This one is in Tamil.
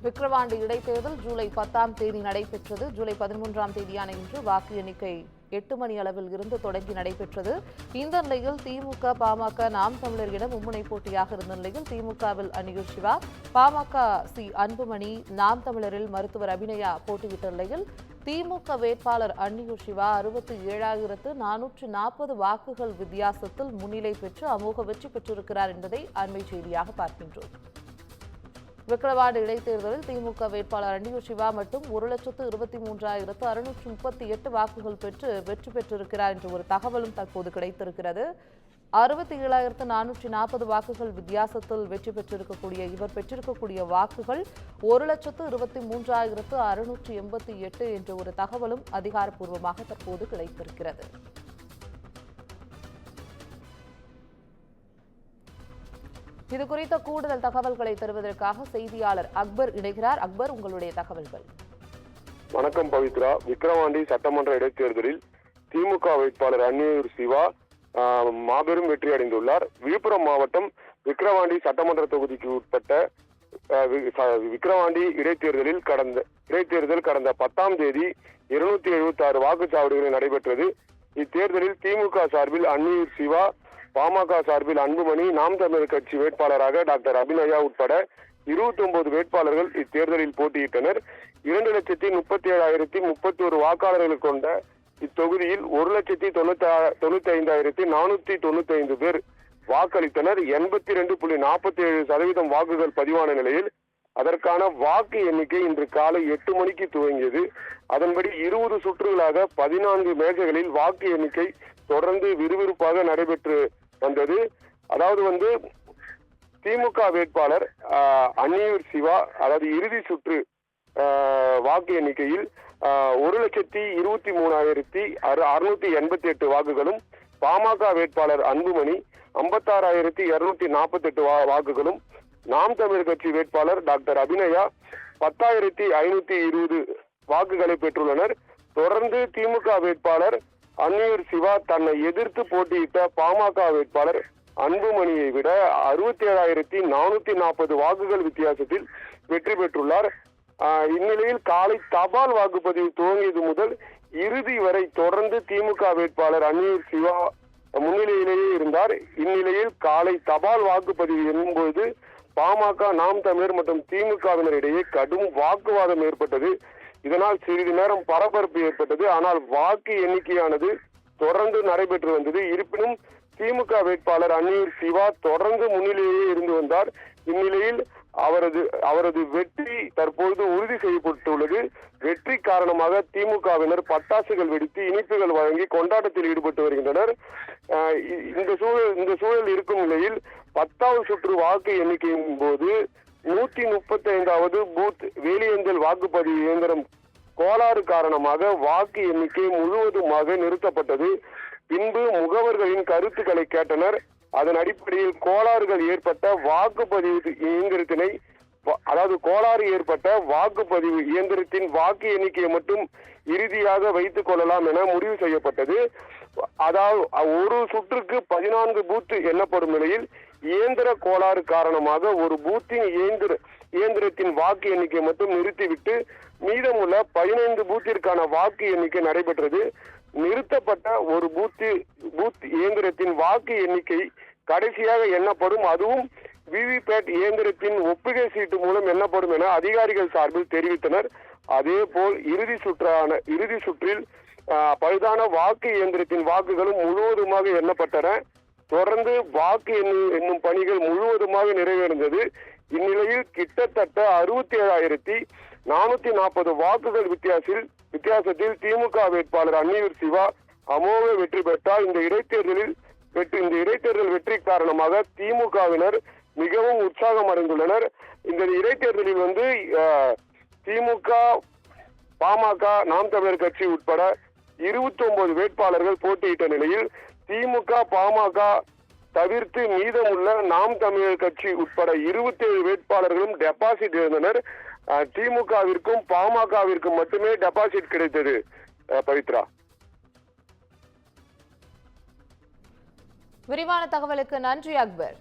விக்கிரவாண்டி இடைத்தேர்தல் ஜூலை 10ஆம் தேதி நடைபெற்றது. ஜூலை 13ஆம் தேதியான இன்று வாக்கு எண்ணிக்கை 8 மணி அளவில் இருந்து தொடங்கி நடைபெற்றது. இந்த நிலையில் திமுக, பாமக, நாம் தமிழர் என மும்முனை போட்டியாக இருந்த நிலையில் திமுகவில் அன்னியூர் சிவா, பாமக அன்புமணி, நாம் தமிழரில் மருத்துவர் அபிநயா போட்டியிட்ட நிலையில் திமுக வேட்பாளர் அன்னியூர் சிவா 67,440 வாக்குகள் வித்தியாசத்தில் முன்னிலை பெற்று அமோக வெற்றி பெற்றிருக்கிறார் என்பதை அண்மை செய்தியாக பார்க்கின்றோம். விக்கிரவாண்டி இடைத்தேர்தலில் திமுக வேட்பாளர் அன்னியூர் சிவா மட்டும் 1,23,638 வாக்குகள் பெற்று வெற்றி பெற்றிருக்கிறார் என்ற ஒரு தகவலும் தற்போது கிடைத்திருக்கிறது. 67,440 வாக்குகள் வித்தியாசத்தில் வெற்றி பெற்றிருக்கக்கூடிய இவர் பெற்றிருக்கக்கூடிய வாக்குகள் 1,23,688 என்ற ஒரு தகவலும் அதிகாரப்பூர்வமாக தற்போது கிடைத்திருக்கிறது. இது குறித்த கூடுதல் தகவல்களை தருவதற்காக செய்தியாளர் அக்பர் இணைகிறார். அக்பர், உங்களுடைய தகவல்கள். வணக்கம் பவித்ரா. விக்கிரவாண்டி சட்டமன்ற இடைத்தேர்தலில் திமுக வேட்பாளர் அன்னியூர் சிவா மாபெரும் வெற்றி அடைந்துள்ளார். விழுப்புரம் மாவட்டம் விக்கிரவாண்டி சட்டமன்ற தொகுதிக்கு உட்பட்ட விக்கிரவாண்டி இடைத்தேர்தல் கடந்த 10ஆம் தேதி 276 வாக்குச்சாவடிகளில் நடைபெற்றது. இத்தேர்தலில் திமுக சார்பில் அன்னியூர் சிவா, பாமக சார்பில் அன்புமணி, நாம் தமிழர் கட்சி வேட்பாளராக டாக்டர் அபிநயா உட்பட 29 வேட்பாளர்கள் இத்தேர்தலில் போட்டியிட்டனர். 2,37,031 வாக்காளர்கள் கொண்ட இத்தொகுதியில் 1,95,495 பேர் வாக்களித்தனர். 82.47% வாக்குகள் பதிவான நிலையில் அதற்கான வாக்கு எண்ணிக்கை இன்று காலை 8 மணிக்கு துவங்கியது. அதன்படி 20 சுற்றுகளாக 14 மேஜைகளில் வாக்கு எண்ணிக்கை தொடர்ந்து விறுவிறுப்பாக நடைபெற்று வந்தது. அதாவது திமுக வேட்பாளர் அன்னியூர் சிவா இறுதி சுற்று வாக்கு எண்ணிக்கையில் 1,23,688 வாக்குகளும், பாமக வேட்பாளர் அன்புமணி 56,248 வாக்குகளும், நாம் தமிழர் கட்சி வேட்பாளர் டாக்டர் அபிநயா 10,520 வாக்குகளை பெற்றுள்ளனர். தொடர்ந்து திமுக வேட்பாளர் அன்னியூர் சிவா தன்னை எதிர்த்து போட்டியிட்ட பாமக வேட்பாளர் அன்புமணியை விட 67,440 வாக்குகள் வித்தியாசத்தில் வெற்றி பெற்றுள்ளார். இந்நிலையில் காலை தபால் வாக்குப்பதிவு துவங்கியது முதல் இறுதி வரை தொடர்ந்து திமுக வேட்பாளர் அன்னியூர் சிவா முன்னிலையிலேயே இருந்தார். இந்நிலையில் காலை தபால் வாக்குப்பதிவு எனும்போது பாமக, நாம் தமிழர் மற்றும் திமுகவினர் இடையே கடும் வாக்குவாதம் ஏற்பட்டது. இதனால் சிறிது நேரம் பரபரப்பு ஏற்பட்டது. ஆனால் வாக்கு எண்ணிக்கையானது தொடர்ந்து நடைபெற்று வந்தது. இருப்பினும் திமுக வேட்பாளர் அன்னியூர் சிவா தொடர்ந்து முன்னிலையே இருந்து வந்தார். இந்நிலையில் அவரது வெற்றி தற்போது உறுதி செய்யப்பட்டுள்ளது. வெற்றி காரணமாக திமுகவினர் பட்டாசுகள் வெடித்து இனிப்புகள் வழங்கி கொண்டாட்டத்தில் ஈடுபட்டு வருகின்றனர். இந்த சூழல் இருக்கும் நிலையில் 10வது சுற்று வாக்கு எண்ணிக்கையின் போது 135வது பூத் வேலியஞ்சல் வாக்குப்பதிவு இயந்திரம் கோளாறு காரணமாக வாக்கு எண்ணிக்கை முழுவதுமாக நிறுத்தப்பட்டது. பின்பு முகவர்களின் கருத்துக்களை கேட்டனர். அதன் அடிப்படையில் கோளாறுகள் ஏற்பட்ட வாக்குப்பதிவு இயந்திரத்தின் வாக்கு எண்ணிக்கையை மட்டும் இறுதியாக வைத்துக் கொள்ளலாம் என முடிவு செய்யப்பட்டது. அதாவது ஒரு சுற்றுக்கு 14 பூத் எண்ணப்படும் நிலையில் இயந்திர கோளாறு காரணமாக ஒரு பூத்தின் இயந்திரத்தின் வாக்கு எண்ணிக்கை மட்டும் நிறுத்திவிட்டு மீதமுள்ள 15 பூத்திற்கான வாக்கு எண்ணிக்கை நடைபெற்றது. நிறுத்தப்பட்ட ஒரு பூத் இயந்திரத்தின் வாக்கு எண்ணிக்கை கடைசியாக எண்ணப்படும். அதுவும் விவிபேட் இயந்திரத்தின் ஒப்புகை சீட்டு மூலம் எண்ணப்படும் என அதிகாரிகள் சார்பில் தெரிவித்தனர். அதே போல் இறுதி சுற்றில் பழுதான வாக்கு இயந்திரத்தின் வாக்குகளும் முழுவதுமாக எண்ணப்பட்டன. தொடர்ந்து வாக்கு எண்ணும் பணிகள் முழுவதுமாக நிறைவேறியது. இந்நிலையில் கிட்டத்தட்ட 67,440 வாக்குகள் வித்தியாசத்தில் திமுக வேட்பாளர் அன்னியூர் சிவா அமோக வெற்றி பெற்றார். இந்த இடைத்தேர்தல் வெற்றி காரணமாக திமுகவினர் மிகவும் உற்சாகம் அடைந்துள்ளனர். இந்த இடைத்தேர்தலில் திமுக, பாமக, நாம் தமிழர் கட்சி உட்பட 29 வேட்பாளர்கள் போட்டியிட்ட நிலையில் திமுக, பாமக தவிர்த்து மீதமுள்ள நாம் தமிழர் கட்சி உட்பட 27 வேட்பாளர்களும் டெபாசிட் இருந்தனர். திமுகவிற்கும் பாமகவிற்கும் மட்டுமே டெபாசிட் கிடைத்தது. பவித்ரா, விரிவான தகவலுக்கு நன்றி அக்பர்.